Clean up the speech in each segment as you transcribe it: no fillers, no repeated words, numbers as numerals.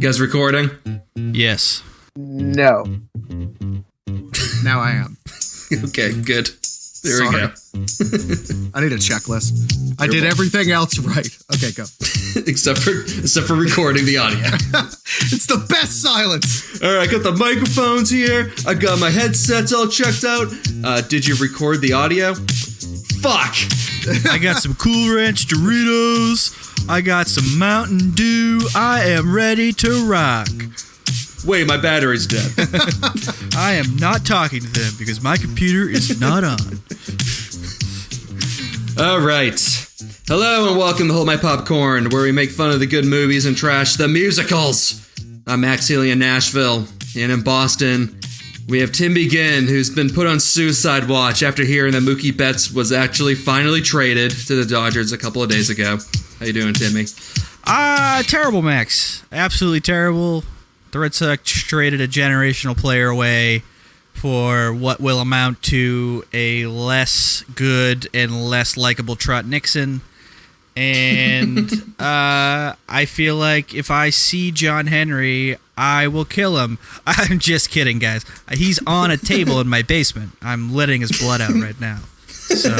guys recording? Yes. No. Now I am. Okay, good. There we go. I need a checklist. I did everything else right. Okay, go. except for recording the audio. It's the best silence. All right, I got the microphones here. I got my headsets all checked out. Did you record the audio? Fuck. I got some Cool Ranch Doritos. I got some Mountain Dew. I am ready to rock. Wait, my battery's dead. I am not talking to them because my computer is not on. All right. Hello and welcome to Hold My Popcorn, where we make fun of the good movies and trash the musicals. I'm Max Healy in Nashville, and in Boston, we have Tim Begin, who's been put on suicide watch after hearing that Mookie Betts was actually finally traded to the Dodgers a couple of days ago. How you doing, Timmy? Terrible, Max. Absolutely terrible. The Red Sox traded a generational player away for what will amount to a less good and less likable Trot Nixon. And I feel like if I see John Henry, I will kill him. I'm just kidding, guys. He's on a table in my basement. I'm letting his blood out right now. So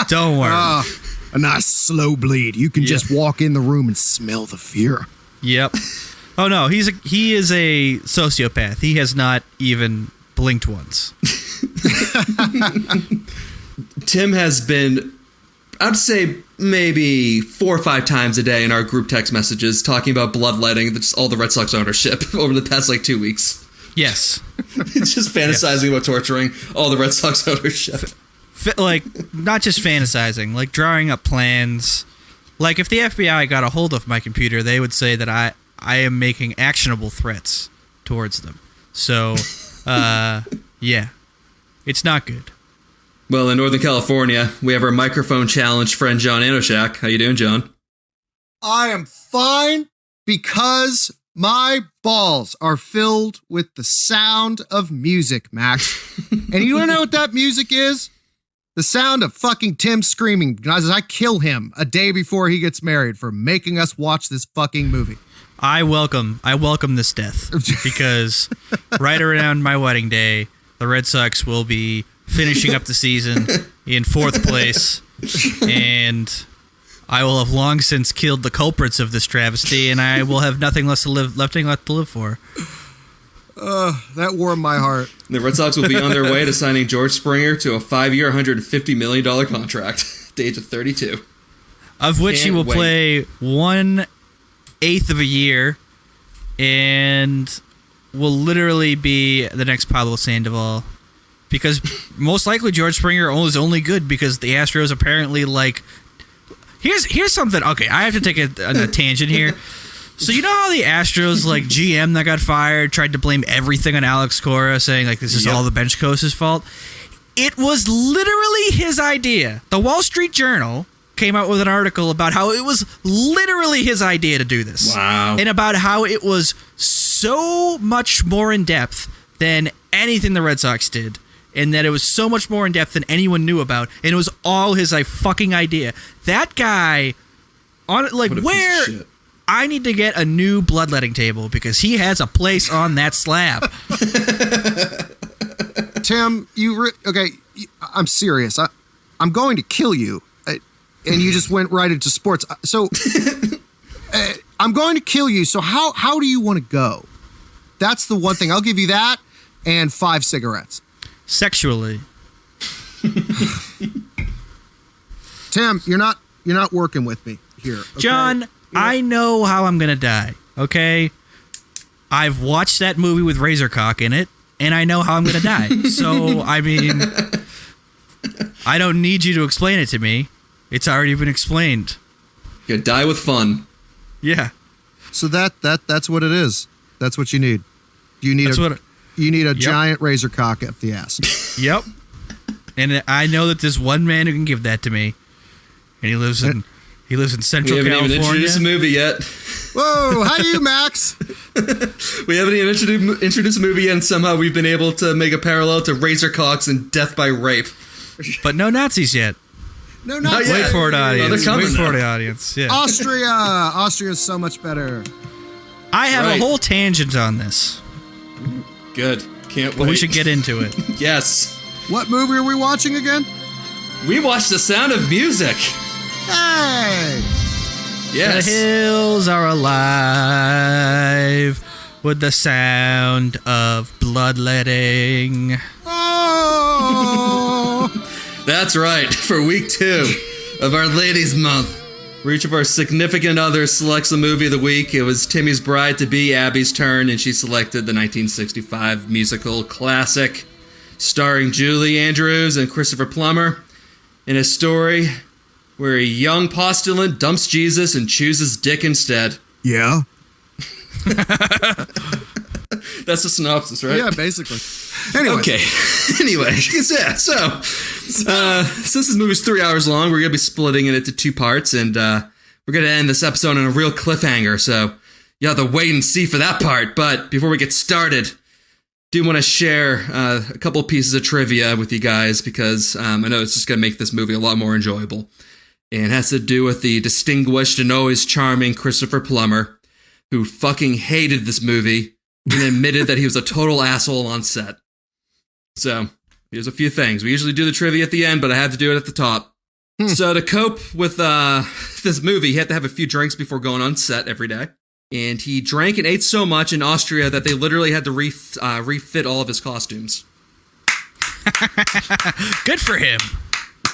don't worry. A nice slow bleed. You can just walk in the room and smell the fear. Yep. Oh no, he is a sociopath. He has not even blinked once. Tim has been, I'd say, maybe 4 or 5 times a day in our group text messages talking about bloodletting all the Red Sox ownership over the past 2 weeks. Yes. Just fantasizing about torturing all the Red Sox ownership. Not just fantasizing, drawing up plans. If the FBI got a hold of my computer, they would say that I am making actionable threats towards them. So, yeah. It's not good. Well, in Northern California, we have our microphone challenge friend, John Anoshak. How you doing, John? I am fine because my balls are filled with the sound of music, Max. And you want to know what that music is? The sound of fucking Tim screaming because I kill him a day before he gets married for making us watch this fucking movie. I welcome this death because right around my wedding day, the Red Sox will be finishing up the season in 4th place, and I will have long since killed the culprits of this travesty, and I will have nothing left to live for. That warmed my heart. The Red Sox will be on their way to signing George Springer to a 5-year, $150 million contract at the age of 32. Of which he will play 1/8 of a year and will literally be the next Pablo Sandoval. Because most likely George Springer is only good because the Astros apparently Here's something. Okay, I have to take a tangent here. So you know how the Astros, GM that got fired, tried to blame everything on Alex Cora, saying, this is all the bench coach's fault? It was literally his idea. The Wall Street Journal came out with an article about how it was literally his idea to do this. Wow. And about how it was so much more in-depth than anything the Red Sox did. And that it was so much more in-depth than anyone knew about. And it was all his fucking idea. That guy, where... I need to get a new bloodletting table because he has a place on that slab. Tim, okay, I'm serious. I'm going to kill you. And you just went right into sports. So, I'm going to kill you. So how do you want to go? That's the one thing. I'll give you that and 5 cigarettes. Sexually. Tim, you're not working with me here. Okay? John, I know how I'm going to die, okay? I've watched that movie with Razorcock in it, and I know how I'm going to die. So, I mean, I don't need you to explain it to me. It's already been explained. You die with fun. Yeah. So that's what it is. That's what you need. You need a giant Razorcock up the ass. Yep. And I know that there's one man who can give that to me, and he lives in Central California. We haven't even introduced the movie yet. Whoa, how do you, Max? We haven't even introduced the movie yet, and somehow we've been able to make a parallel to Razorcocks and Death by Rape. But no Nazis yet. No Nazis. Wait for it, audience. Wait for the audience. Yeah. Austria is so much better. I have a whole tangent on this. Good. Can't wait. But we should get into it. Yes. What movie are we watching again? We watched The Sound of Music. Hey! Yes. The hills are alive with the sound of bloodletting. Oh! That's right. For week 2 of our Ladies' Month, where each of our significant others selects a movie of the week. It was Timmy's bride-to-be, Abby's turn, and she selected the 1965 musical classic starring Julie Andrews and Christopher Plummer in a story where a young postulant dumps Jesus and chooses Dick instead. Yeah. That's the synopsis, right? Yeah, basically. Anyway. Okay. Anyway, yeah, so since this movie's 3 hours long, we're going to be splitting it into 2 parts, and we're going to end this episode on a real cliffhanger, so you'll have to wait and see for that part. But before we get started, do want to share a couple of pieces of trivia with you guys, because I know it's just going to make this movie a lot more enjoyable. And it has to do with the distinguished and always charming Christopher Plummer, who fucking hated this movie and admitted that he was a total asshole on set. So, here's a few things. We usually do the trivia at the end, but I had to do it at the top. So, to cope with this movie, he had to have a few drinks before going on set every day. And he drank and ate so much in Austria that they literally had to refit all of his costumes. Good for him.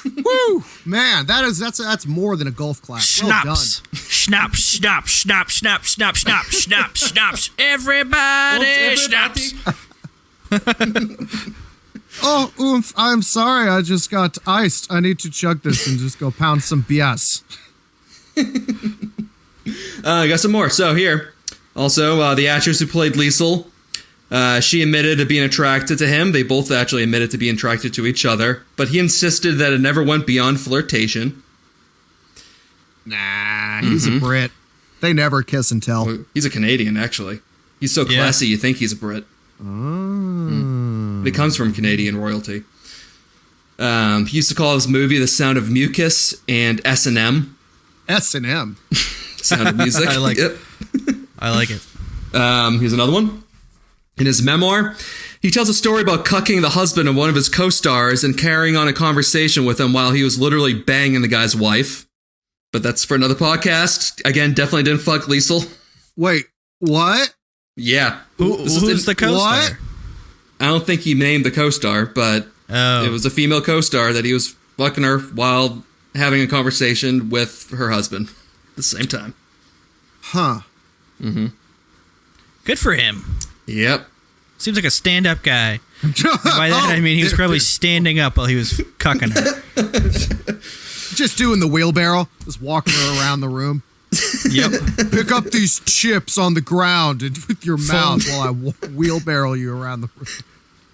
Woo! Man, that's more than a golf clap. Schnapps. Well Schnapps, schnapps, schnapps, schnapps, schnapps, schnapps, schnapps, schnapps. Everybody schnapps. Oh, oomph, I'm sorry. I just got iced. I need to chug this and just go pound some BS. I got some more. So here, also, the actress who played Liesel, she admitted to being attracted to him. They both actually admitted to being attracted to each other, but he insisted that it never went beyond flirtation. Nah, he's a Brit. They never kiss and tell. Well, he's a Canadian, actually. He's so classy, you think he's a Brit. But he comes from Canadian royalty. He used to call his movie The Sound of Mucus and S&M. S&M. Sound of Music. I like it. I like it. Here's another one. In his memoir, he tells a story about cucking the husband of one of his co-stars and carrying on a conversation with him while he was literally banging the guy's wife. But that's for another podcast. Again, definitely didn't fuck Liesel. Wait, what? Yeah. Who's the co-star? What? I don't think he named the co-star, but it was a female co-star that he was fucking her while having a conversation with her husband at the same time. Huh. Mm-hmm. Good for him. Yep. Seems like a stand-up guy. By that, I mean he was probably standing up while he was cucking her. Just doing the wheelbarrow, just walking her around the room. Yep. Pick up these chips on the ground and with your mouth while I wheelbarrow you around the room.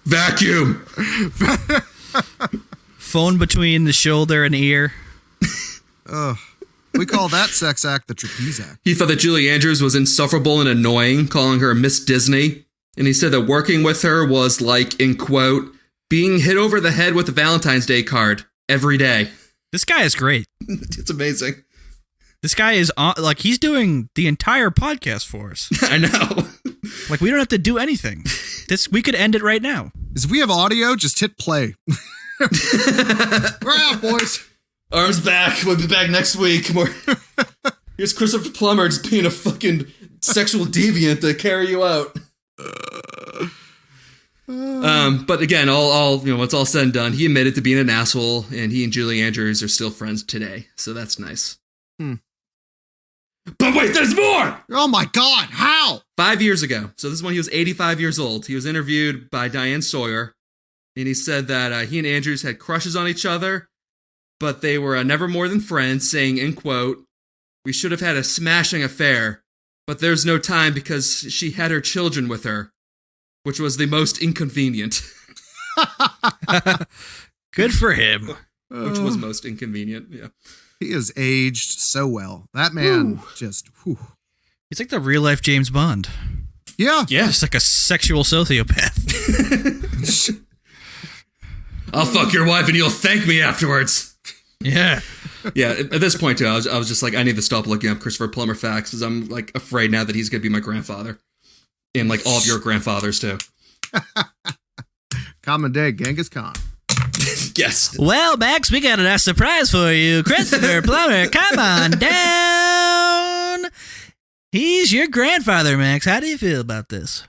Vacuum. Phone between the shoulder and ear. We call that sex act the trapeze act. He thought that Julie Andrews was insufferable and annoying, calling her Miss Disney. And he said that working with her was like, in quote, being hit over the head with a Valentine's Day card every day. This guy is great. It's amazing. This guy is he's doing the entire podcast for us. I know. Like, we don't have to do anything. We could end it right now. If we have audio, just hit play. We're out, boys. Arms back. We'll be back next week. Here's Christopher Plummer just being a fucking sexual deviant to carry you out. But again, all what's all said and done, he admitted to being an asshole, and he and Julie Andrews are still friends today. So that's nice. But wait, there's more! Oh my God, how? 5 years ago. So this is when he was 85 years old. He was interviewed by Diane Sawyer, and he said that he and Andrews had crushes on each other, but they were never more than friends, saying, in quote, "We should have had a smashing affair, but there's no time because she had her children with her, which was the most inconvenient." Good for him. Which was most inconvenient, yeah. He has aged so well. That man just... Whew. He's like the real-life James Bond. Yeah. Just like a sexual sociopath. I'll fuck your wife and you'll thank me afterwards. Yeah. Yeah, at this point, too, I was just like, I need to stop looking up Christopher Plummer facts because I'm like afraid now that he's going to be my grandfather. And like all of your grandfathers, too. Common day, Genghis Khan. Yes. Well, Max, we got a nice surprise for you. Christopher Plummer, come on down. He's your grandfather, Max. How do you feel about this?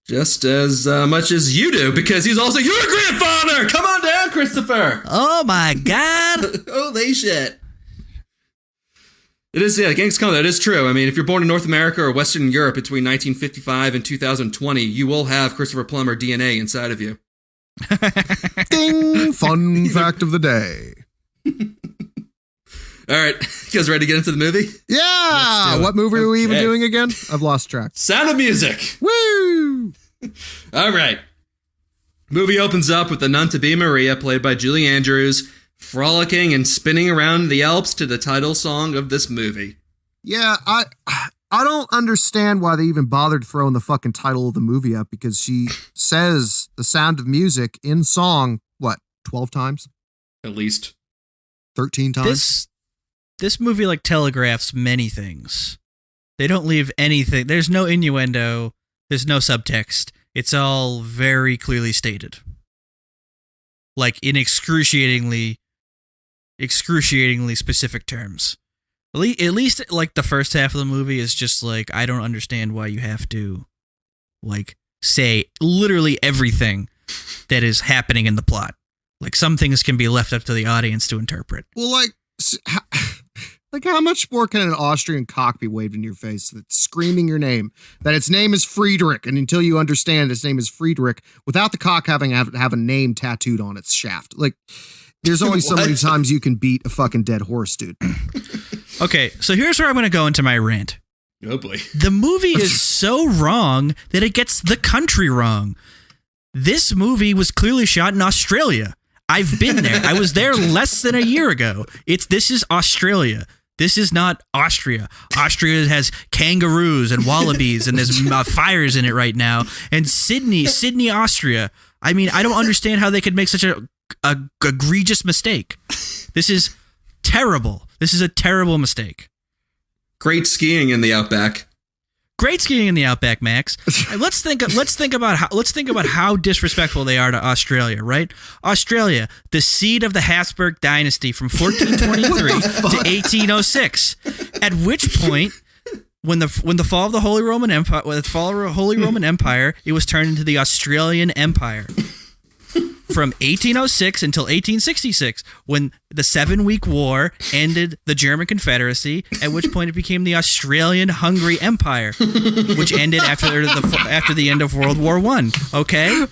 Just as much as you do, because he's also your grandfather. Come on down, Christopher. Oh, my God. Holy shit. It is, yeah, Genghis Khan, that is true. I mean, if you're born in North America or Western Europe between 1955 and 2020, you will have Christopher Plummer DNA inside of you. Ding! Fun fact of the day. All right, you guys ready to get into the movie? Yeah! What movie are we even doing again? I've lost track. Sound of Music. Woo! All right. Movie opens up with the nun-to-be Maria, played by Julie Andrews, frolicking and spinning around the Alps to the title song of this movie. Yeah, I don't understand why they even bothered throwing the fucking title of the movie up, because she says The Sound of Music in song, 12 times? At least. 13 times? This movie like telegraphs many things. They don't leave anything. There's no innuendo. There's no subtext. It's all very clearly stated. Like in excruciatingly specific terms. At least like the first half of the movie is just like, I don't understand why you have to like say literally everything that is happening in the plot. Like some things can be left up to the audience to interpret. Well, like how much more can an Austrian cock be waved in your face that's screaming your name, that its name is Friedrich, and until you understand its name is Friedrich, without the cock having have a name tattooed on its shaft. Like, there's only so many times you can beat a fucking dead horse, dude. Okay, so here's where I'm going to go into my rant. Oh boy. The movie is so wrong that it gets the country wrong. This movie was clearly shot in Australia. I've been there. I was there less than a year ago. This is Australia. This is not Austria. Austria has kangaroos and wallabies, and there's fires in it right now. And Sydney, Austria. I mean, I don't understand how they could make such a egregious mistake. This is terrible. This is a terrible mistake. Great skiing in the Outback. Great skiing in the Outback, Max. Let's think about how disrespectful they are to Australia, right? Australia, the seat of the Habsburg dynasty from 1423 to 1806. At which point, when the fall of the Holy Roman Empire, it was turned into the Australian Empire. From 1806 until 1866, when the 7-week war ended the German Confederacy, at which point it became the Australian-Hungary Empire, which ended after the end of World War I. Okay?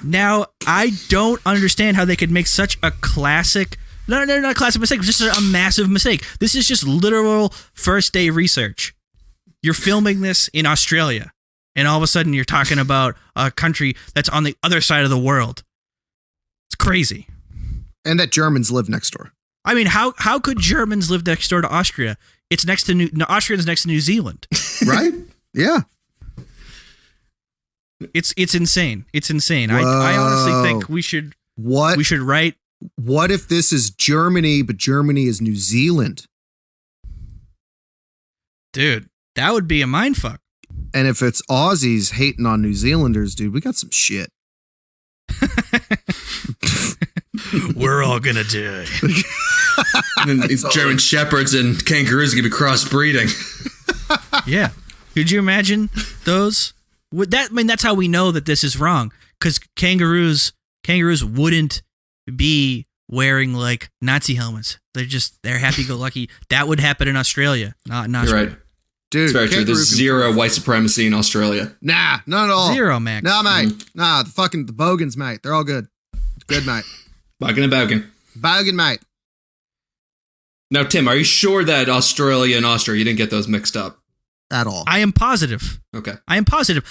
Now, I don't understand how they could make such a classic... No, not a classic mistake, just a massive mistake. This is just literal first-day research. You're filming this in Australia. And all of a sudden, you're talking about a country that's on the other side of the world. It's crazy. And that Germans live next door. I mean, how could Germans live next door to Austria? It's next to Austria's next to New Zealand. Right? Yeah. It's insane. It's insane. I honestly think we should write. What if this is Germany, but Germany is New Zealand? Dude, that would be a mindfuck. And if it's Aussies hating on New Zealanders, dude, we got some shit. We're all gonna die. And then these German shepherds and kangaroos are gonna be crossbreeding. Yeah. Could you imagine those? That's how we know that this is wrong. Because kangaroos wouldn't be wearing like Nazi helmets. They're happy-go-lucky. That wowould happen in Australia, not in Australia. You're right. Dude, it's very true. There's zero white supremacy in Australia. Nah, not at all. Zero, Max. Nah, mate. Nah, the Bogans, mate. They're all good. Good, mate. Bogan and Bogan. Bogan, mate. Now, Tim, are you sure that Australia and Austria, you didn't get those mixed up? At all. I am positive. Okay. I am positive.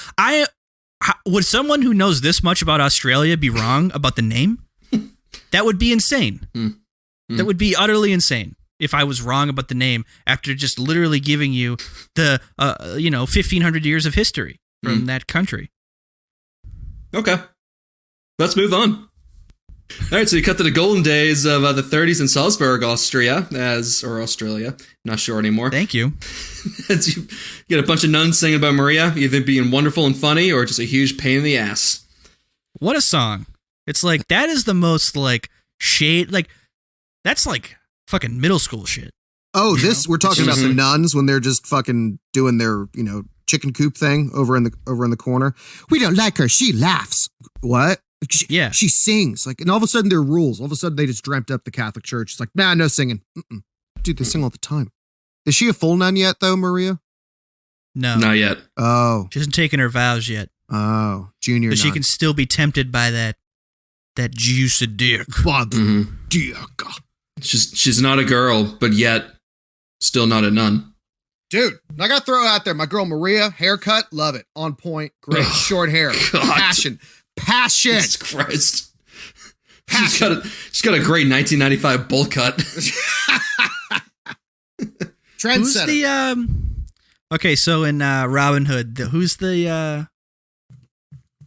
Would someone who knows this much about Australia be wrong about the name? That would be insane. That would be utterly insane. If I was wrong about the name after just literally giving you the 1,500 years of history from that country. Okay. Let's move on. All right, so you cut to the golden days of the 30s in Salzburg, Austria, or Australia. Not sure anymore. Thank you. As you get a bunch of nuns singing about Maria, either being wonderful and funny or just a huge pain in the ass. What a song. It's like, that is the most, like, shade, like, that's like fucking middle school shit. Oh, we're talking about the nuns when they're just fucking doing their, chicken coop thing over in the corner. We don't like her. She laughs. What? She sings. Like, and all of a sudden there are rules. All of a sudden they just dreamt up the Catholic Church. It's like, nah, no singing. Mm-mm. Dude, they sing all the time. Is she a full nun yet, though, Maria? No. Not yet. Oh. She hasn't taken her vows yet. Oh, junior nun. But she can still be tempted by that juicy dick. Dick. She's not a girl, but yet still not a nun. Dude, I got to throw out there, my girl Maria, haircut, love it. On point, great. Short hair. God. Passion. Jesus Christ. She's got a great 1995 bowl cut. Trendsetter. Who's the okay, so in Robin Hood, who's the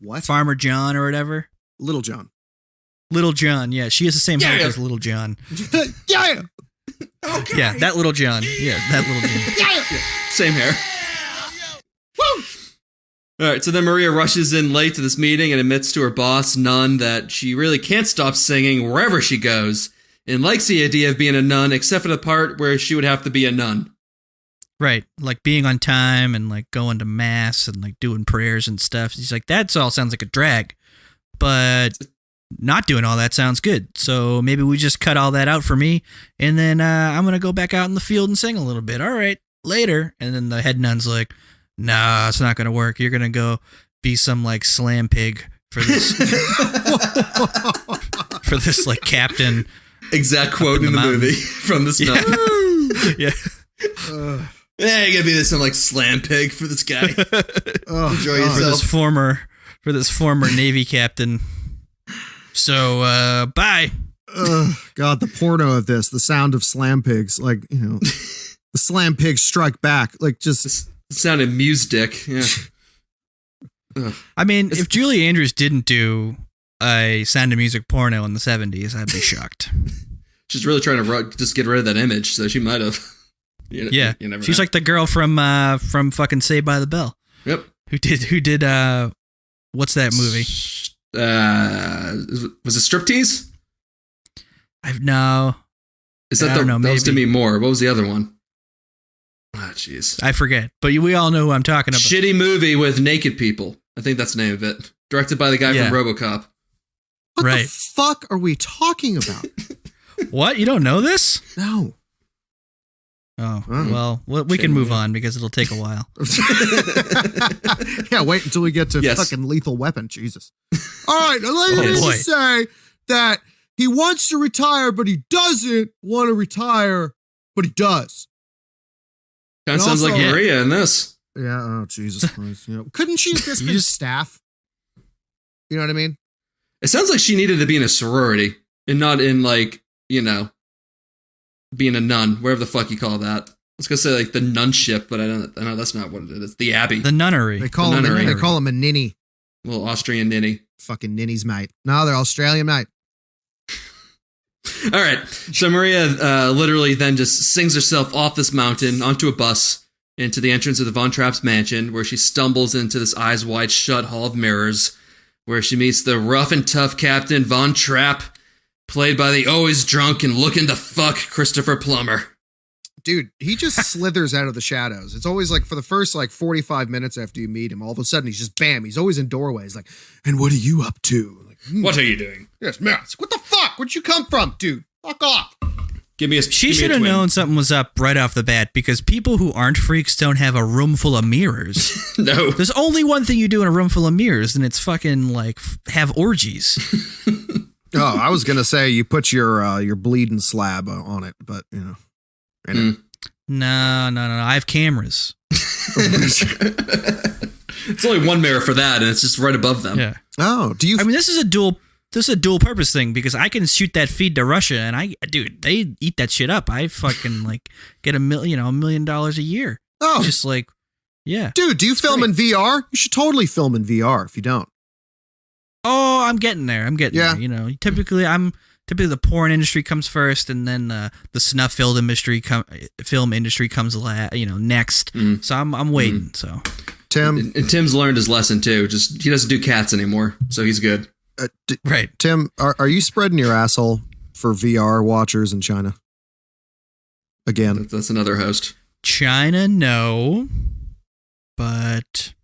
what? Farmer John or whatever? Little John. Little John, yeah. She has the same hair as Little John. Yeah. Okay. Yeah, that Little John. Yeah, that Little John. Yeah. Same hair. Woo! All right, so then Maria rushes in late to this meeting and admits to her boss, nun, that she really can't stop singing wherever she goes and likes the idea of being a nun, except for the part where she would have to be a nun. Right, like being on time and like going to mass and like doing prayers and stuff. She's like, that all sounds like a drag, but not doing all that sounds good. So maybe we just cut all that out for me, and then I'm going to go back out in the field and sing a little bit. All right, later. And then the head nun's like, nah, it's not going to work. You're going to go be some like slam pig for this, for this like captain. Exact quote in the movie from this nun. Yeah. Yeah, you gotta be some like slam pig for this guy. Enjoy yourself. For this former Navy captain. So, bye. God, the porno of this, the sound of slam pigs, like, the slam pigs strike back, like just. It sounded muse dick, yeah. I mean, if Julie Andrews didn't do a Sound of Music porno in the 70s, I'd be shocked. She's really trying to just get rid of that image, so she might have. You never She's know. Like the girl from fucking Saved by the Bell. Yep. Who did what's that movie? Was it Striptease? No. Is that that was Demi Moore? What was the other one? Ah, jeez. I forget, but we all know who I'm talking about. Shitty movie with naked people. I think that's the name of it. Directed by the guy from RoboCop. What the fuck are we talking about? What? You don't know this? No. Oh, well, we can move on because it'll take a while. Yeah, wait until we get to fucking Lethal Weapon. Jesus. All right, let me just say that he wants to retire, but he doesn't want to retire, but he does. Kind of sounds like Maria in this. Yeah, oh, Jesus Christ. Couldn't she have just been staff? You know what I mean? It sounds like she needed to be in a sorority and not in, like, being a nun, wherever the fuck you call that. I was gonna say like the nunship, but I know that's not what it is. It's the abbey. The nunnery. They call him a ninny. Little Austrian ninny. Fucking ninnies, mate. No, they're Australian, mate. All right. So Maria literally then just sings herself off this mountain onto a bus into the entrance of the Von Trapp's mansion, where she stumbles into this eyes wide shut hall of mirrors, where she meets the rough and tough Captain Von Trapp, played by the always drunk and looking to fuck Christopher Plummer. Dude, he just slithers out of the shadows. It's always like for the first 45 minutes after you meet him, all of a sudden he's just bam. He's always in doorways like, and what are you up to? Like, what are you doing? Yes, man. Like, what the fuck? Where'd you come from, dude? Fuck off. She should have known something was up right off the bat because people who aren't freaks don't have a room full of mirrors. No. There's only one thing you do in a room full of mirrors, and it's fucking have orgies. Oh, I was gonna say you put your bleeding slab on it, but Anyway. No. I have cameras. It's only one mirror for that, and it's just right above them. Yeah. Oh, do you? I mean, this is a dual purpose thing because I can shoot that feed to Russia, and they eat that shit up. I fucking get $1 million a year. Oh, just yeah. Dude, do you film in VR? You should totally film in VR if you don't. Oh, I'm getting there. Yeah. there. You know, typically the porn industry comes first, and then the snuff film industry comes next. So I'm waiting. So Tim, and Tim's learned his lesson too. Just he doesn't do cats anymore, so he's good. right. Tim, are you spreading your asshole for VR watchers in China? Again, That's another host. China, no, but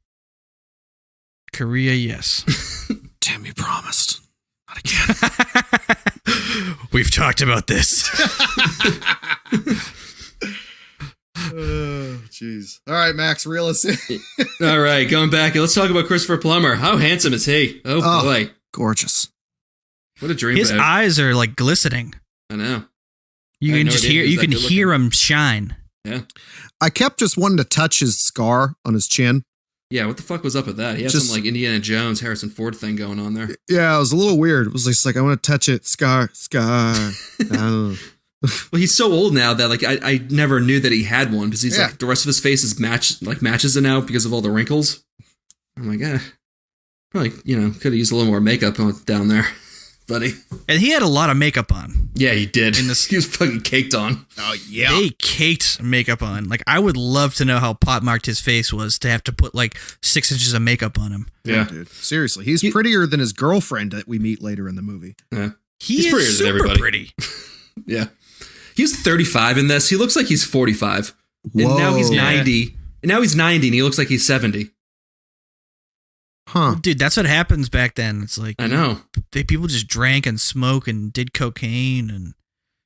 Korea, yes. Tim, you promised. Not again. We've talked about this. Oh, jeez. All right, Max, reel us in. All right, going back, let's talk about Christopher Plummer. How handsome is he? Oh boy, gorgeous. What a dream! His eyes are like glistening. I know. You can just hear. You can hear him shine. Yeah. I kept just wanting to touch his scar on his chin. Yeah, what the fuck was up with that? He had some like Indiana Jones, Harrison Ford thing going on there. Yeah, it was a little weird. It was just like I want to touch it, scar. Well, he's so old now that like I never knew that he had one because he's like the rest of his face is matches it now because of all the wrinkles. I'm like, probably could have used a little more makeup down there, buddy. And he had a lot of makeup on. Yeah, he did. He was fucking caked on. Oh yeah, they caked makeup on. Like I would love to know how pot marked his face was to have to put like 6 inches of makeup on him. Yeah, dude. Seriously, he's prettier than his girlfriend that we meet later in the movie. Yeah, he's prettier than everybody. Pretty. Yeah. He's 35 in this. He looks like he's 45. Whoa. And now he's 90. And now he's 90 and he looks like he's 70. Huh. Dude, that's what happens back then. It's like I know. People just drank and smoked and did cocaine and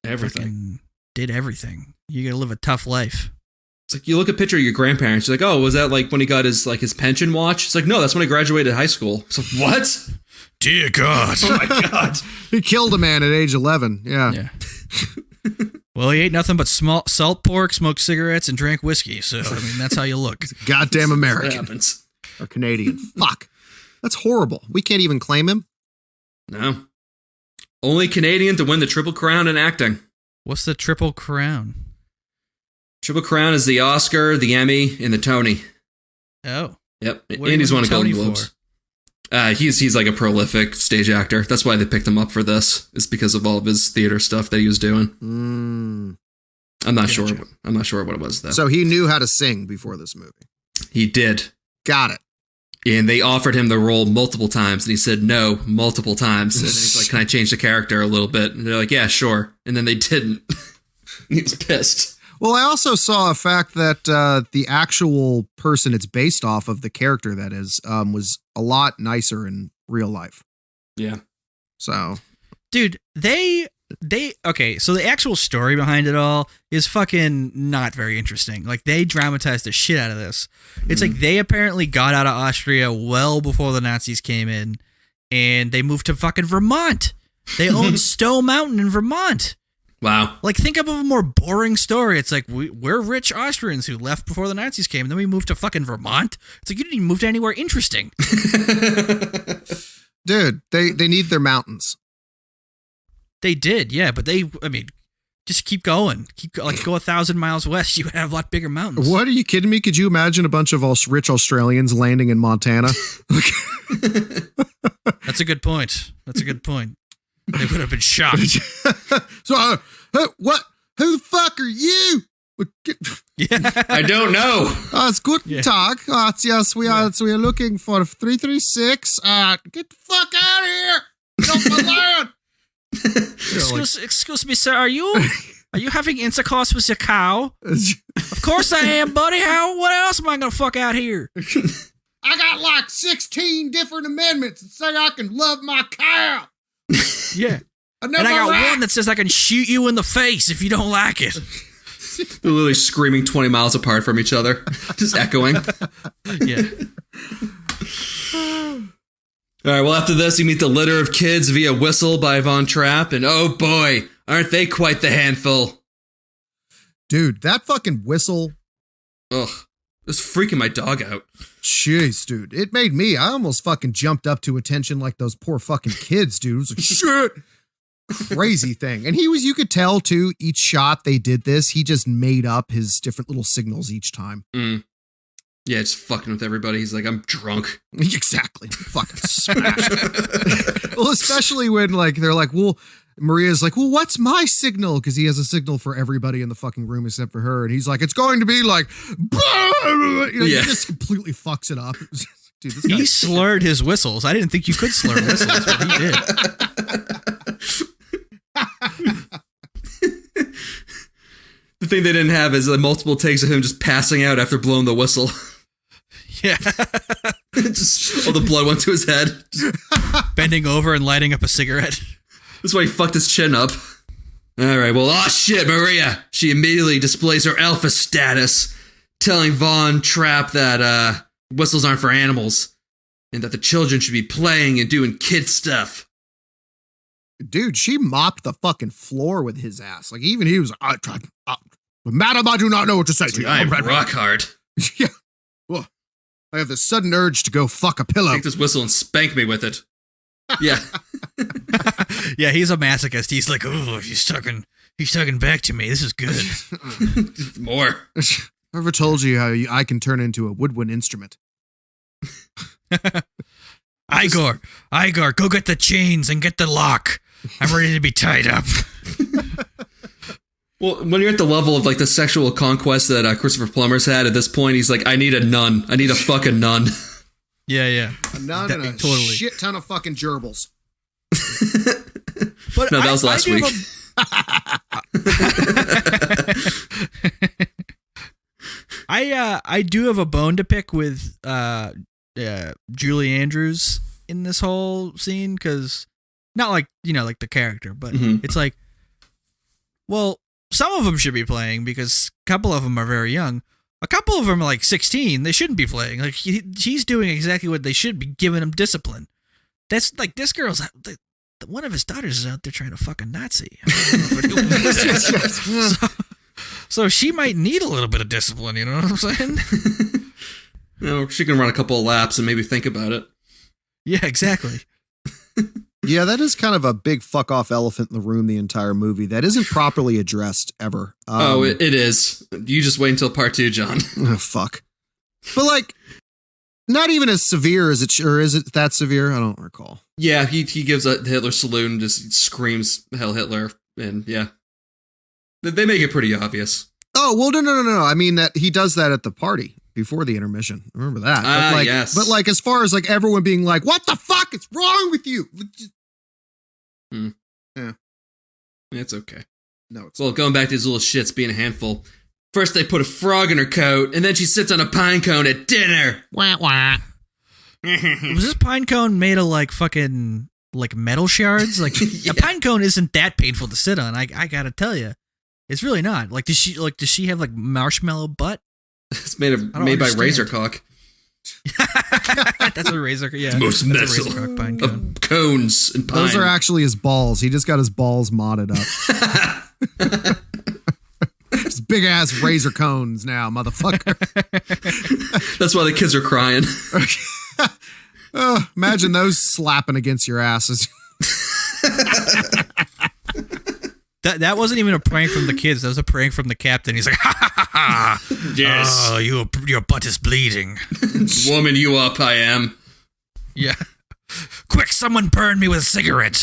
everything. Did everything. You gotta live a tough life. It's like you look at a picture of your grandparents, you're like, oh, was that like when he got his pension watch? It's like, no, that's when I graduated high school. So what? Dear God. Oh my God. He killed a man at age 11. Yeah. Well, he ate nothing but salt pork, smoked cigarettes, and drank whiskey. So, I mean, that's how you look. Goddamn American. That happens. Or Canadian. Fuck. That's horrible. We can't even claim him. No. Only Canadian to win the Triple Crown in acting. What's the Triple Crown? Triple Crown is the Oscar, the Emmy, and the Tony. Oh. Yep. Andy's won a Golden Globes. He's like a prolific stage actor. That's why they picked him up for this. Is because of all of his theater stuff that he was doing. I'm not sure. I'm not sure what it was though. So he knew how to sing before this movie. He did. Got it. And they offered him the role multiple times, and he said no multiple times. And then he's like, "Can I change the character a little bit?" And they're like, "Yeah, sure." And then they didn't. He was pissed. Well, I also saw a fact that the actual person it's based off of, the character that is, was a lot nicer in real life. Yeah. So, dude, okay, so the actual story behind it all is fucking not very interesting. Like, they dramatized the shit out of this. It's like they apparently got out of Austria well before the Nazis came in, and they moved to fucking Vermont. They own Stowe Mountain in Vermont. Wow. Like, think of a more boring story. It's like, we're rich Austrians who left before the Nazis came, and then we moved to fucking Vermont. It's like, you didn't even move to anywhere interesting. Dude, they need their mountains. They did, yeah, but just keep going. Go 1,000 miles west, you have a lot bigger mountains. What, are you kidding me? Could you imagine a bunch of rich Australians landing in Montana? That's a good point. They would have been shocked. So, what? Who the fuck are you? Yeah. I don't know. It's guten Tag. Yes, we are looking for 336. Get the fuck out of here. Get off my land. Excuse me, sir. Are you having intercourse with your cow? Of course I am, buddy. What else am I gonna fuck out here? I got like 16 different amendments that say I can love my cow. Yeah. And I got one that says I can shoot you in the face if you don't like it. They're literally screaming 20 miles apart from each other, just echoing. Yeah. All right, well, after this, you meet the litter of kids via Whistle by Von Trapp, and oh boy, aren't they quite the handful. Dude, that fucking whistle. Ugh, it's freaking my dog out. Jeez, dude, it made me. I almost fucking jumped up to attention like those poor fucking kids, dude. It was like, shit. Crazy thing. And you could tell too, each shot they did this, he just made up his different little signals each time. Yeah, just fucking with everybody. He's like, I'm drunk. Exactly. Fucking smash. Well, especially when like they're like, well, Maria's like, well, what's my signal? Because he has a signal for everybody in the fucking room except for her. And he's like, it's going to be like, he just completely fucks it up. Dude, this he slurred his whistles. I didn't think you could slur whistles, but he did. The thing they didn't have is multiple takes of him just passing out after blowing the whistle. Yeah. Just all the blood went to his head. Bending over and lighting up a cigarette. That's why he fucked his chin up. All right, well, shit, Maria. She immediately displays her alpha status, telling Von Trapp that whistles aren't for animals and that the children should be playing and doing kid stuff. Dude, she mopped the fucking floor with his ass. Like, even he was like, Madam, I do not know what to say to you. I am rock hard. Yeah. Well, I have this sudden urge to go fuck a pillow. Take this whistle and spank me with it. Yeah. Yeah, he's a masochist. He's like, oh, he's talking back to me. This is good. More. I ever told you how I can turn into a woodwind instrument? Igor, go get the chains and get the lock. I'm ready to be tied up. Well, when you're at the level of like the sexual conquest that Christopher Plummer's had at this point, he's like, I need a nun. I need a fucking nun. Yeah. A nun and a shit ton of fucking gerbils. But no, that was last week. I do have a bone to pick with Julie Andrews in this whole scene, because not like, like the character, but it's like, well, some of them should be playing because a couple of them are very young. A couple of them are like 16. They shouldn't be playing. Like he's doing exactly what they should be, giving them discipline. That's like, this girl's one of his daughters is out there trying to fuck a Nazi. So she might need a little bit of discipline. You know what I'm saying? She can run a couple of laps and maybe think about it. Yeah, exactly. Yeah, that is kind of a big fuck off elephant in the room the entire movie that isn't properly addressed ever. It is. You just wait until part 2, John. Oh, fuck. But like, not even as severe as it, or is it that severe? I don't recall. Yeah, he gives a Hitler salute and just screams Heil Hitler, and yeah. They make it pretty obvious. Oh, well, no. I mean, that he does that at the party before the intermission. Remember that. Yes. But like, as far as like everyone being like, what the fuck is wrong with you? Yeah. It's okay. No, it's well, going back to these little shits being a handful. First they put a frog in her coat, and then she sits on a pine cone at dinner. Wah, wah. Was this pine cone made of like fucking like metal shards? Like a pine cone isn't that painful to sit on. I gotta tell you, it's really not. Like does she have like marshmallow butt? It's made by razor cock. That's a razor. Yeah, it's most metal pine cone. Of cones and pine. Those are actually his balls. He just got his balls modded up. His big ass razor cones now, motherfucker. That's why the kids are crying. Imagine those slapping against your asses. That wasn't even a prank from the kids. That was a prank from the captain. He's like, ha ha ha ha. Yes. Oh, your butt is bleeding. Woman you up, I am. Yeah. Quick, someone burn me with a cigarette.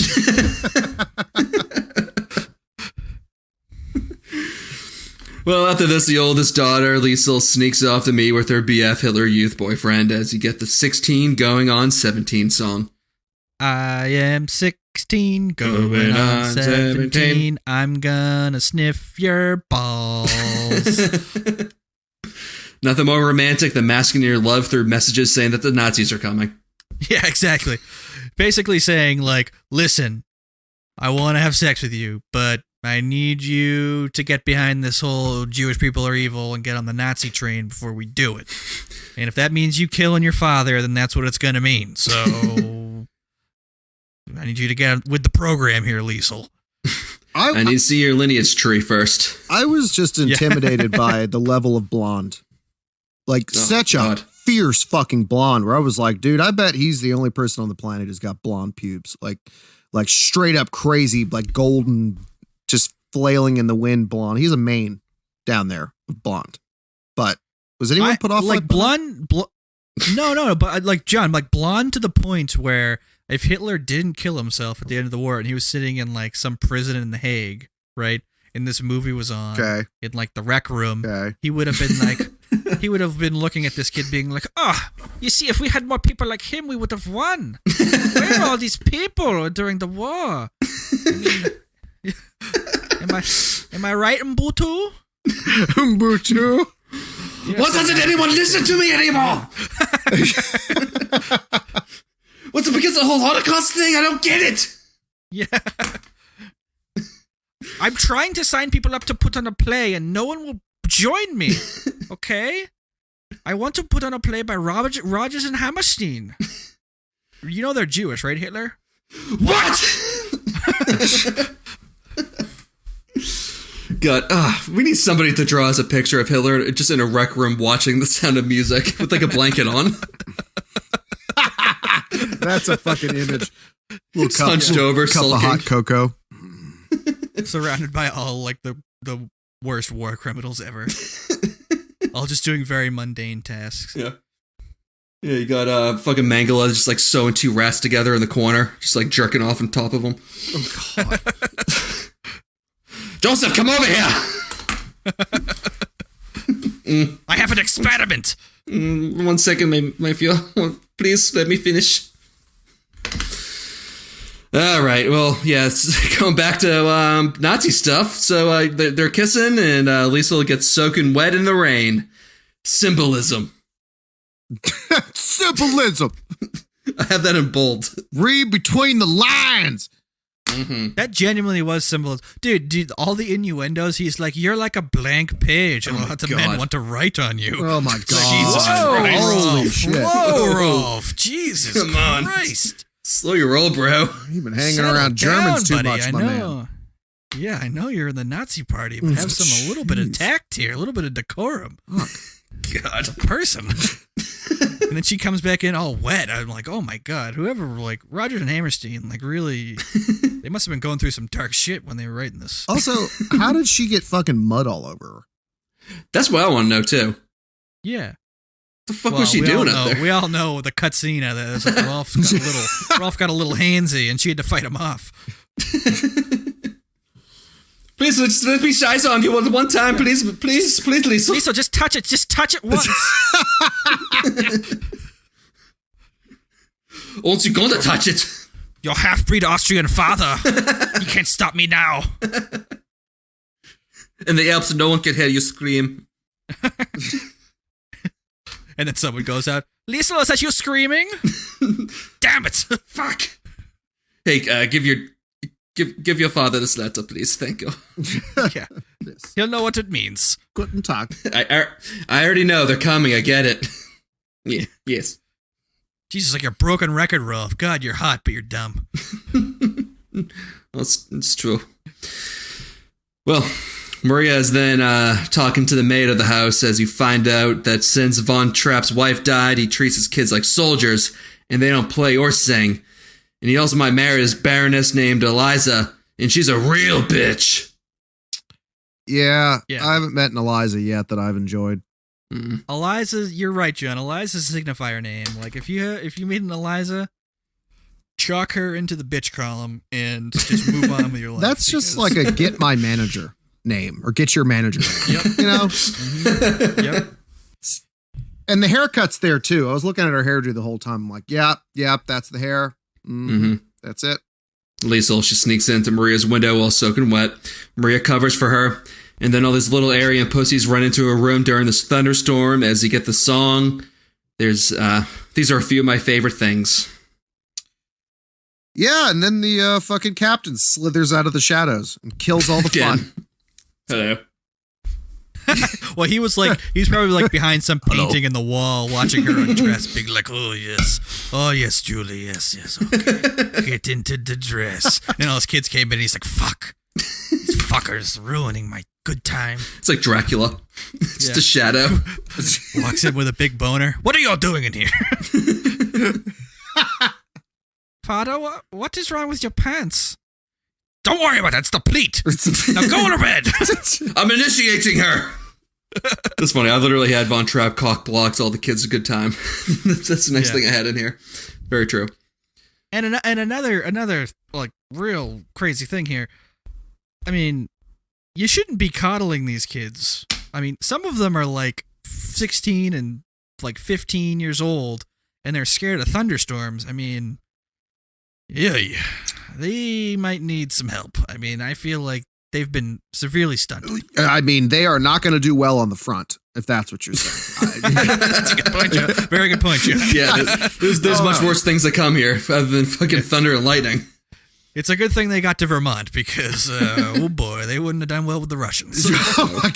Well, after this, the oldest daughter, Liesel, sneaks off to meet with her BF Hitler youth boyfriend as you get the 16 going on 17 song. I am 16, going on 17. I'm gonna sniff your balls. Nothing more romantic than masking your love through messages saying that the Nazis are coming. Yeah, exactly. Basically saying, like, listen, I want to have sex with you, but I need you to get behind this whole Jewish people are evil and get on the Nazi train before we do it. And if that means you killing your father, then that's what it's going to mean. So I need you to get with the program here, Liesel. I need to see your lineage tree first. I was just intimidated by the level of blonde. Like, such a fierce fucking blonde, where I was like, dude, I bet he's the only person on the planet who's got blonde pubes. Like straight up crazy, like golden, just flailing in the wind blonde. He's a Maine down there of blonde. But Was anyone put off like blonde? No, but like John, like blonde to the point where if Hitler didn't kill himself at the end of the war and he was sitting in like some prison in The Hague, right? And this movie was on in like the rec room, he would have been like, he would have been looking at this kid being like, oh, you see, if we had more people like him, we would have won. Where are all these people during the war? I mean, am I right, Mbutu? Mbutu? Yes, why doesn't anyone listen to me anymore? What's up against the whole Holocaust thing? I don't get it. Yeah. I'm trying to sign people up to put on a play and no one will join me. Okay? I want to put on a play by Rodgers and Hammerstein. You know they're Jewish, right, Hitler? What? God, we need somebody to draw us a picture of Hitler just in a rec room watching The Sound of Music with like a blanket on. That's a fucking image. Hunched over, cup sulking. of hot cocoa. Surrounded by all like the worst war criminals ever. All just doing very mundane tasks. Yeah. Yeah, you got fucking Mangala just like sewing two rats together in the corner, just like jerking off on top of them. Oh, God. Joseph, come over here! I have an experiment! 1 second, my feel. Please, let me finish. All right, well, yeah, going back to Nazi stuff. So they're kissing, and Liesl gets soaking wet in the rain. Symbolism. Symbolism! I have that in bold. Read between the lines! Mm-hmm. That genuinely was symbolism. Dude, all the innuendos, he's like, you're like a blank page, and lots of men want to write on you. Oh my God. Jesus Christ. Holy shit. Whoa, Rolf. Jesus Come on. Christ. Slow your roll, bro. You've been hanging Settle around down, Germans too buddy. much, I my know. man. Yeah, I know you're in the Nazi party, but have a little bit of tact here, a little bit of decorum. God. A person. And then she comes back in all wet. I'm like, oh my God, whoever, like, Rodgers and Hammerstein, like, really, they must have been going through some dark shit when they were writing this. Also, how did she get fucking mud all over her? That's what I want to know, too. Yeah. The fuck was she doing up there? We all know the cutscene of that. It was like Rolf got a little handsy, and she had to fight him off. Please, let me shy on you one time, please, Liesl. Liesl, just touch it once. Aren't you going to touch it? Your half-breed Austrian father. You can't stop me now. In the Alps, no one can hear you scream. And then someone goes out, Liesl, is that you screaming? Damn it. Fuck. Hey, give your father this letter, please. Thank you. Yeah. He'll know what it means. Guten Tag. I already know they're coming. I get it. Yeah. Yes. Jesus, like your broken record, Rolf. God, you're hot, but you're dumb. Well, it's true. Well, Maria is then talking to the maid of the house as you find out that since Von Trapp's wife died, he treats his kids like soldiers, and they don't play or sing. And he also might marry this baroness named Eliza, and she's a real bitch. Yeah, I haven't met an Eliza yet that I've enjoyed. Mm. Eliza, you're right, John. Eliza's a signifier name. Like, if you meet an Eliza, chalk her into the bitch column and just move on with your life. That's just like a get my manager name or get your manager name. Yep. You know? Mm-hmm. Yep. And the haircut's there too. I was looking at her hairdo the whole time. I'm like, yep, that's the hair. Mm-hmm. That's it. Liesl, she sneaks into Maria's window while soaking wet. Maria covers for her, and then all these little Aryan pussies run into her room during this thunderstorm as you get the song. These are a few of my favorite things. Yeah, and then the fucking captain slithers out of the shadows and kills all the fun. Hello. Well, he's probably like behind some painting in the wall, watching her undress, being like, oh yes, Julie, yes, okay, get into the dress. And then all his kids came in, and he's like, fuck, these fuckers ruining my good time. It's like Dracula. It's just a shadow. Walks in with a big boner. What are y'all doing in here? Father, what is wrong with your pants? Don't worry about that. It's the pleat. Now go to bed. I'm initiating her. That's funny. I literally had Von Trapp cock blocks all the kids a good time. That's the next thing I had in here. Very true. And another like real crazy thing here. I mean, you shouldn't be coddling these kids. I mean, some of them are like 16 and like 15 years old, and they're scared of thunderstorms. I mean, yeah, they might need some help. I mean, I feel like they've been severely stunted. I mean, they are not going to do well on the front, if that's what you're saying. That's a good point, Joe. Very good point, Joe. Yeah, there's much worse things that come here other than fucking thunder and lightning. It's a good thing they got to Vermont because, oh boy, they wouldn't have done well with the Russians. Oh my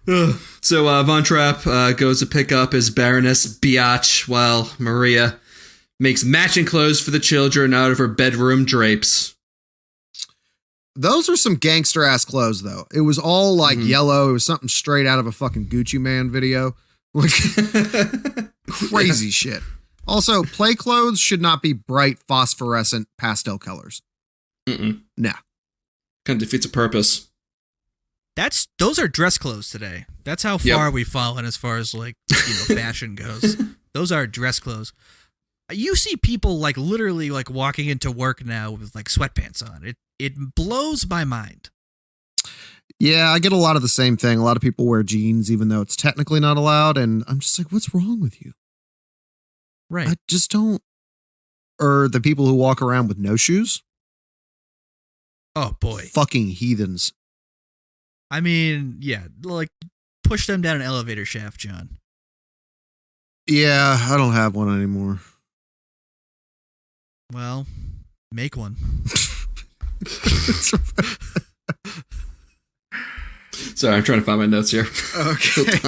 God. So Von Trapp goes to pick up his Baroness biatch while Maria makes matching clothes for the children out of her bedroom drapes. Those are some gangster ass clothes, though. It was all like yellow. It was something straight out of a fucking Gucci Man video. Like crazy shit. Also, play clothes should not be bright, phosphorescent pastel colors. Nah. Kind of defeats the purpose. Those are dress clothes today. That's how far we've fallen as far as like, fashion goes. Those are dress clothes. You see people like literally like walking into work now with like sweatpants on. It blows my mind. Yeah, I get a lot of the same thing. A lot of people wear jeans even though it's technically not allowed, and I'm just like, what's wrong with you? Right. I just don't. Or the people who walk around with no shoes. Oh boy. Fucking heathens. I mean, yeah, like push them down an elevator shaft, John. Yeah, I don't have one anymore. Well, make one. Sorry, I'm trying to find my notes here. Okay.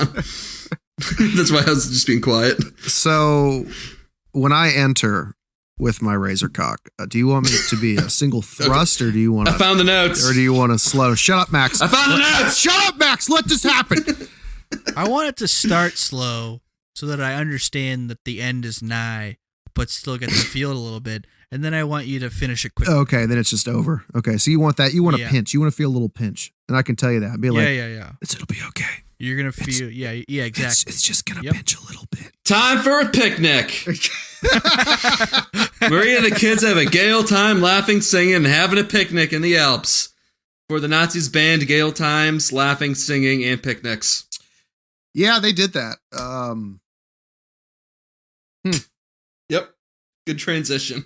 That's why I was just being quiet. So, when I enter with my razor cock, do you want me to be a single thrust, or do you want to... I found the notes. Or do you want to slow... Shut up, Max. I found the notes! Shut up, Max! Let this happen! I want it to start slow so that I understand that the end is nigh, but still get to feel it a little bit. And then I want you to finish it quickly. Okay, then it's just over. Okay, so you want that. You want a pinch. You want to feel a little pinch. And I can tell you that. I'd be like, yeah. It'll be okay. You're going to feel, exactly. It's just going to pinch a little bit. Time for a picnic. Maria and the kids have a gay old time laughing, singing, and having a picnic in the Alps. For the Nazis banned gay old times, laughing, singing, and picnics. Yeah, they did that. Yep. Good transition.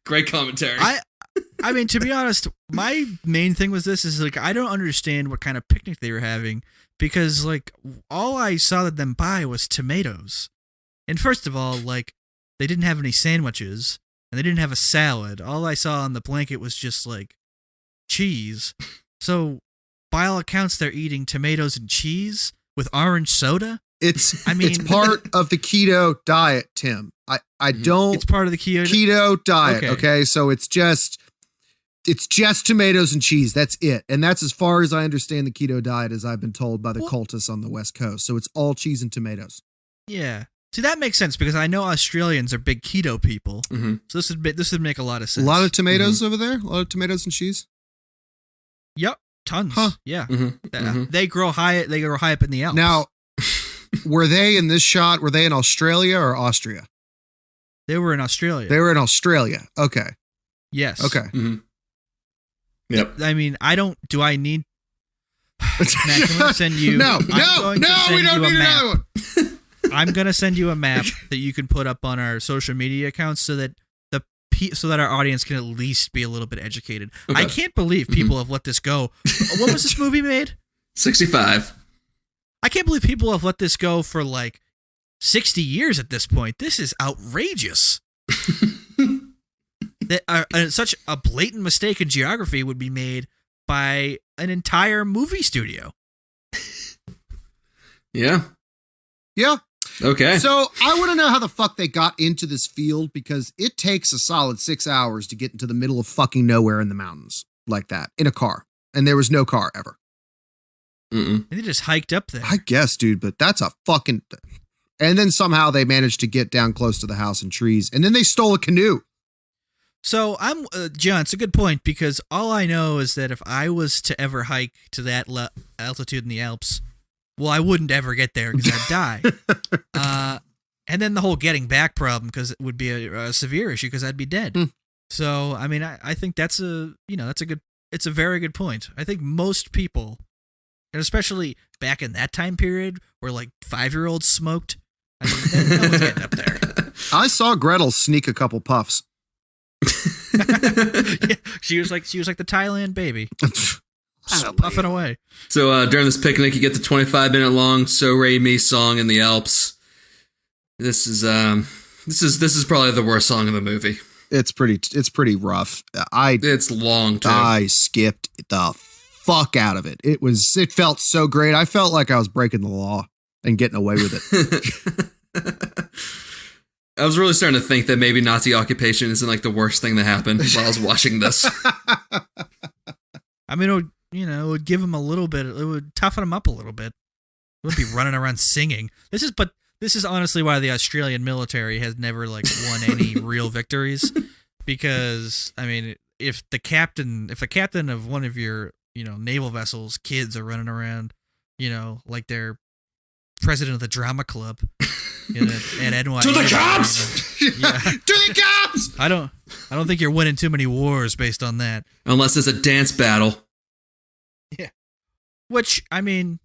Great commentary. I mean, to be honest, my main thing was this is like, I don't understand what kind of picnic they were having because like all I saw them buy was tomatoes. And first of all, like they didn't have any sandwiches and they didn't have a salad. All I saw on the blanket was just like cheese. So by all accounts, they're eating tomatoes and cheese with orange soda. It's part of the keto diet, Tim. I don't. It's part of the keto diet. Okay, so it's just tomatoes and cheese. That's it, and that's as far as I understand the keto diet, as I've been told by the cultists on the West Coast. So it's all cheese and tomatoes. Yeah. See, that makes sense because I know Australians are big keto people. Mm-hmm. So this would make a lot of sense. A lot of tomatoes over there. A lot of tomatoes and cheese. Yep, tons. Huh. Yeah, they grow high. They grow high up in the Alps. Now, were they in this shot? Were they in Australia or Austria? They were in Australia. They were in Australia. Okay. Yes. Okay. Mm-hmm. Yep. I mean, do I need? Matt, I'm going to send you. We don't need another one. I'm going to send you a map that you can put up on our social media accounts so that our audience can at least be a little bit educated. Okay. I can't believe people have let this go. What was this movie made? 65. I can't believe people have let this go for like 60 years at this point. This is outrageous. That such a blatant mistake in geography would be made by an entire movie studio. Yeah. Yeah. Okay. So I want to know how the fuck they got into this field because it takes a solid 6 hours to get into the middle of fucking nowhere in the mountains like that in a car. And there was no car ever. And they just hiked up there. I guess, dude, but that's a fucking... And then somehow they managed to get down close to the house and trees. And then they stole a canoe. So I'm John. It's a good point because all I know is that if I was to ever hike to that altitude in the Alps, well, I wouldn't ever get there because I'd die. And then the whole getting back problem because it would be a severe issue because I'd be dead. So I mean, I think that's it's a very good point. I think most people, and especially back in that time period where like 5-year-olds smoked, I mean, no one's getting up there. I saw Gretel sneak a couple puffs. Yeah, she was like the Thailand baby, just puffing away. So during this picnic, you get the 25-minute long "So Ray Me" song in the Alps. This is probably the worst song in the movie. It's pretty rough. It's long too. I skipped the fuck out of it. It felt so great. I felt like I was breaking the law and getting away with it. I was really starting to think that maybe Nazi occupation isn't like the worst thing that happened while I was watching this. I mean, it would give him a little bit. It would toughen him up a little bit. It would be running around singing. This is honestly why the Australian military has never like won any real victories. Because I mean, if the captain of one of your naval vessels' kids are running around, like they're president of the drama club. At NYU. To the cops! Yeah. To the cops! I don't think you're winning too many wars based on that. Unless it's a dance battle. Yeah. Which, I mean,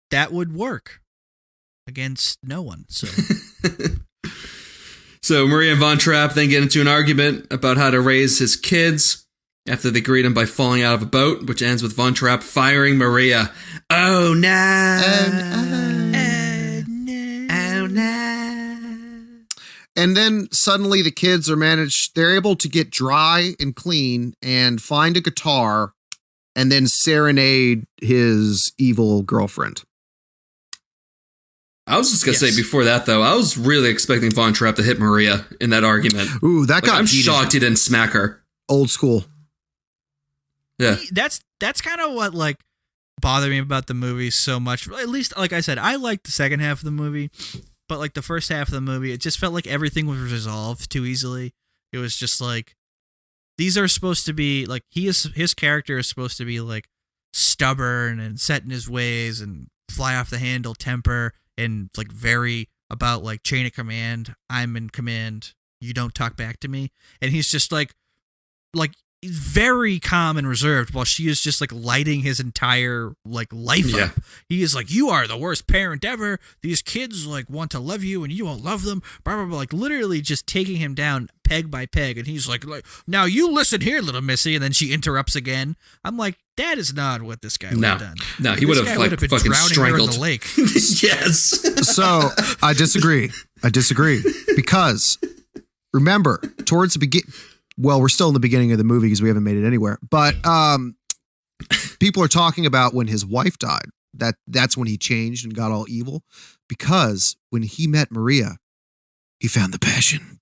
that would work against no one. So So Maria and Von Trapp then get into an argument about how to raise his kids after they greet him by falling out of a boat, which ends with Von Trapp firing Maria. Oh no. And then suddenly the kids they're able to get dry and clean and find a guitar and then serenade his evil girlfriend. I was just going to say before that, though, I was really expecting Von Trapp to hit Maria in that argument. Ooh, that got I'm heated. shocked he didn't smack her. Old school. Yeah. That's kind of what like bothered me about the movie so much. At least, like I said, I liked the second half of the movie. But like the first half of the movie, it just felt like everything was resolved too easily. It was just like, these are supposed to be like, his character is supposed to be like stubborn and set in his ways and fly off the handle temper and like very about like chain of command. I'm in command. You don't talk back to me. And he's just like he's very calm and reserved while she is just like lighting his entire like life up. He is like, you are the worst parent ever. These kids like want to love you and you won't love them. Blah, blah, blah. Like literally just taking him down peg by peg. And he's like, now you listen here, little missy. And then she interrupts again. I'm like, that is not what this guy would have done. No, he would have like been fucking drowning strangled. her in the lake. Yes. So I disagree. Because remember, towards the beginning, well, we're still in the beginning of the movie because we haven't made it anywhere. But people are talking about when his wife died. That's when he changed and got all evil. Because when he met Maria, he found the passion.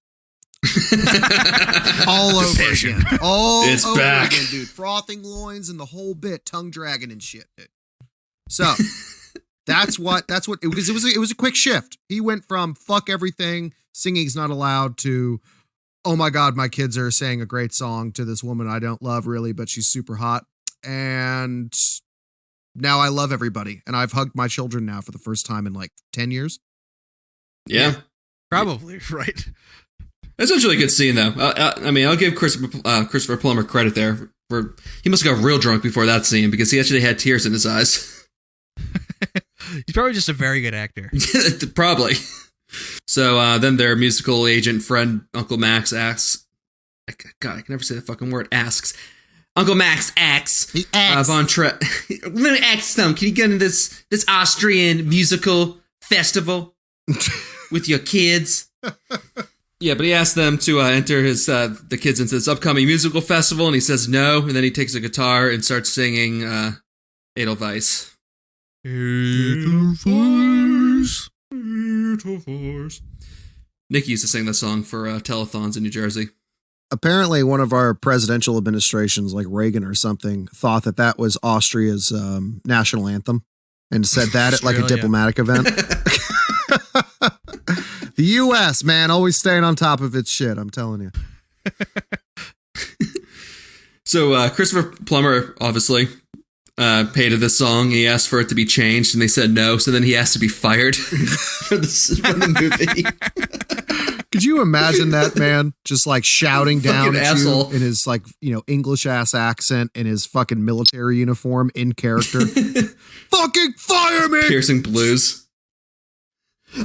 All over again. It's over back again, dude. Frothing loins and the whole bit, tongue dragging and shit, dude. So that's what it was. It was a quick shift. He went from fuck everything, singing's not allowed, to oh my God, my kids are saying a great song to this woman I don't love really, but she's super hot. And now I love everybody. And I've hugged my children now for the first time in like 10 years. Yeah. Probably, right. That's a really good scene, though. I mean, I'll give Christopher Plummer credit there. He must have got real drunk before that scene because he actually had tears in his eyes. He's probably just a very good actor. Probably. So then their musical agent friend, Uncle Max, asks... God, I can never say the fucking word. Asks. Uncle Max asks... He asks. Von Trapp... Let me ask them. Can you get into this Austrian musical festival with your kids? Yeah, but he asked them to enter the kids into this upcoming musical festival, and he says no, and then he takes a guitar and starts singing Edelweiss. Edelweiss. Edelweiss. Nick used to sing that song for telethons in New Jersey. Apparently, one of our presidential administrations, like Reagan or something, thought that was Austria's national anthem and said that at like a diplomatic event. The U.S., man, always staying on top of its shit, I'm telling you. So Christopher Plummer obviously hated this song. He asked for it to be changed, and they said no. So then he asked to be fired from the movie. Could you imagine that man just like shouting down at asshole. you in his like, English ass accent in his fucking military uniform in character? Fucking fire me! Piercing blues.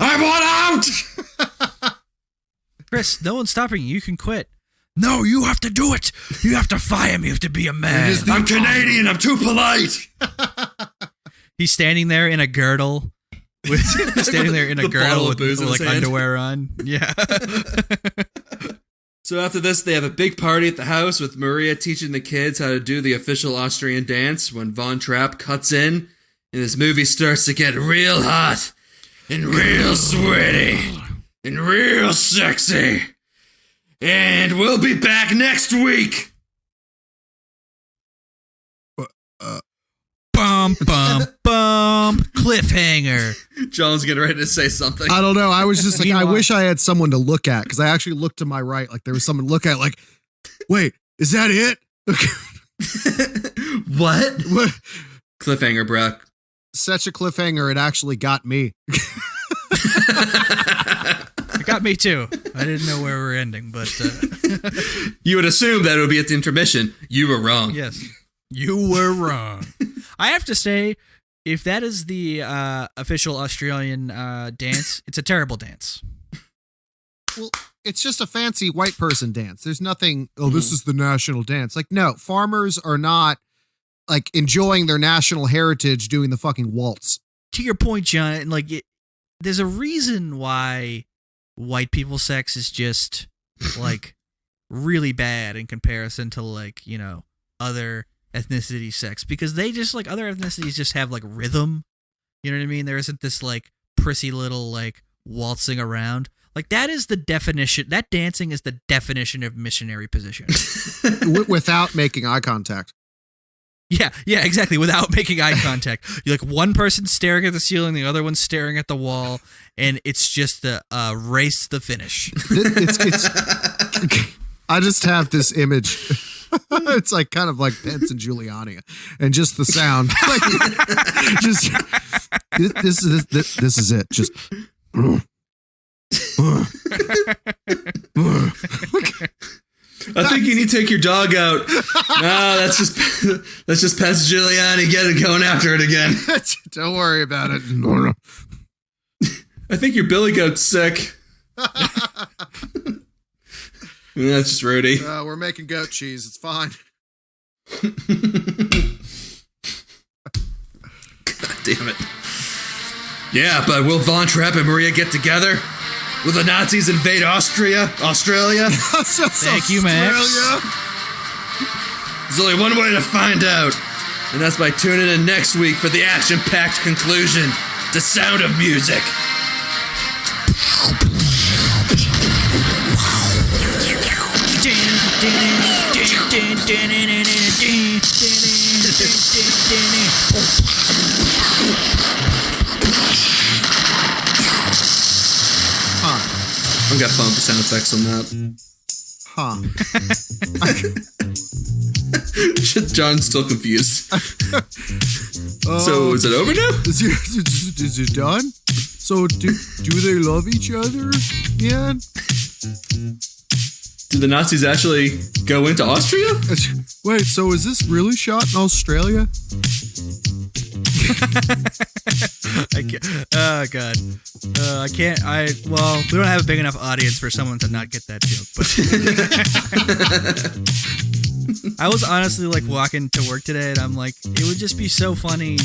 I want out! Chris, no one's stopping you. You can quit. No, you have to do it. You have to fire me. You have to be a man. I'm Canadian. I'm too polite. He's standing there in a girdle. Standing there in a girdle with like underwear on. Yeah. So after this, they have a big party at the house with Maria teaching the kids how to do the official Austrian dance when Von Trapp cuts in and this movie starts to get real hot and real sweaty and real sexy. And we'll be back next week. Bum, bum, bum. Cliffhanger. John's getting ready to say something. I don't know. I was just like, I wish I had someone to look at, because I actually looked to my right. Like there was someone to look at, like, wait, is that it? What? Cliffhanger, bro. Such a cliffhanger. It actually got me. It got me too. I didn't know where we were ending, but you would assume that it would be at the intermission. You were wrong. Yes, you were wrong. I have to say, if that is the official Australian dance, it's a terrible dance. Well, it's just a fancy white person dance. There's nothing, this is the national dance. Like, no, farmers are not like enjoying their national heritage doing the fucking waltz. To your point, John, like there's a reason why white people sex is just like really bad in comparison to like, other ethnicity sex, because they just like other ethnicities just have like rhythm. You know what I mean? There isn't this like prissy little like waltzing around. Like that is the definition. That dancing is the definition of missionary position. Without making eye contact. Yeah, exactly. Without making eye contact. You're like one person staring at the ceiling, the other one staring at the wall, and it's just a race to the finish. I just have this image. It's like kind of like Pence and Giuliani, and just the sound. Like, this is it. Just. I think you need to take your dog out. No, that's just Pence Giuliani going after it again. Don't worry about it. I think your billy goat's sick. That's just Rudy. We're making goat cheese. It's fine. God damn it. Yeah, but will Von Trapp and Maria get together? Will the Nazis invade Australia? Thank you, Max. There's only one way to find out, and that's by tuning in next week for the action-packed conclusion to Sound of Music. I've got fun for sound effects on that. John's still confused. So is it over now? Is it done? So do they love each other? Yeah. Did the Nazis actually go into Austria? Wait, so is this really shot in Australia? Oh god, I can't. Well, we don't have a big enough audience for someone to not get that joke. But I was honestly like walking to work today, and I'm like, it would just be so funny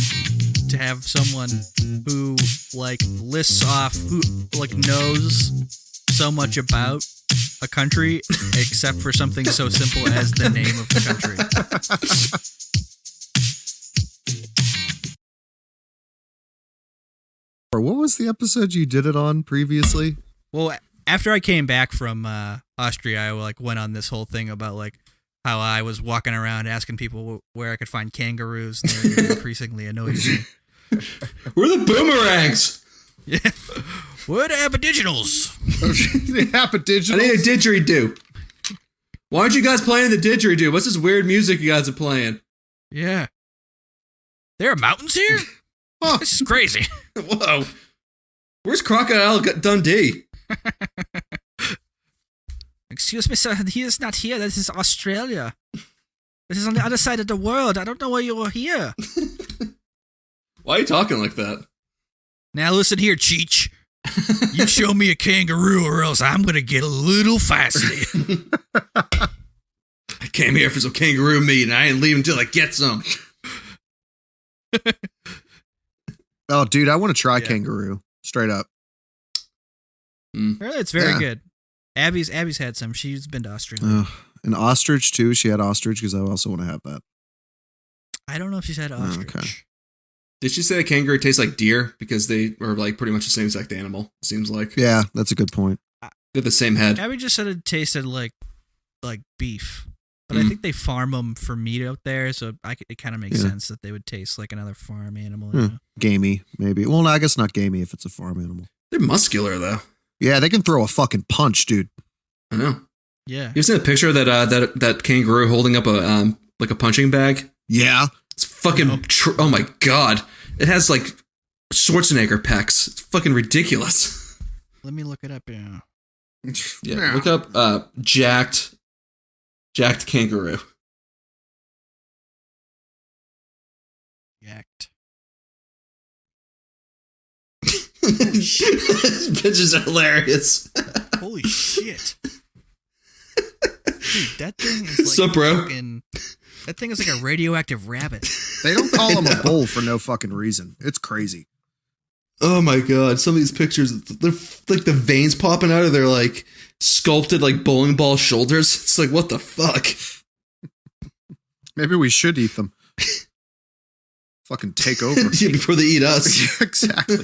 to have someone who like lists off, who like knows so much about a country, except for something so simple as the name of the country. What was the episode you did it on previously? Well, after I came back from Austria, I like went on this whole thing about like how I was walking around asking people where I could find kangaroos, and they're increasingly annoying me. We're the boomerangs. Yeah, we're the aboriginals. The aboriginals. I need a didgeridoo. Why aren't you guys playing the didgeridoo? What's this weird music you guys are playing? Yeah. There are mountains here? Oh, This is crazy. Whoa. Where's Crocodile Dundee? Excuse me, sir. He is not here. This is Australia. This is on the other side of the world. I don't know why you were here. Why are you talking like that? Now listen here, Cheech. You show me a kangaroo or else I'm going to get a little feisty. I came here for some kangaroo meat and I ain't leaving until I get some. oh, dude, I want to try kangaroo. Straight up. It's very good. Abby's had some. She's been to Austria. An ostrich, too. She had ostrich because I also want to have that. I don't know if she's had ostrich. Okay. Did she say a kangaroo tastes like deer? Because they are like pretty much the same exact animal, seems like. Yeah, that's a good point. They have the same head. Abby just said it tasted like beef. But I think they farm them for meat out there, so it kind of makes sense that they would taste like another farm animal. You know? Gamey, maybe. Well, no, I guess not gamey if it's a farm animal. They're muscular, though. Yeah, they can throw a fucking punch, dude. I know. Yeah. You seen a picture of that kangaroo holding up a like a punching bag? Yeah. It's fucking. Oh my god! It has like Schwarzenegger pecs. It's fucking ridiculous. Let me look it up. Yeah. Look up jacked kangaroo. Yacked. This bitch is hilarious. Holy shit. Dude, that thing is like Sup, bro? that thing is like a radioactive rabbit. They don't call him a bull for no fucking reason. It's crazy. Oh my god! Some of these pictures, they're like the veins popping out of their like sculpted like bowling ball shoulders. It's like, what the fuck? Maybe we should eat them. Fucking take over. Yeah, before they eat us. Exactly.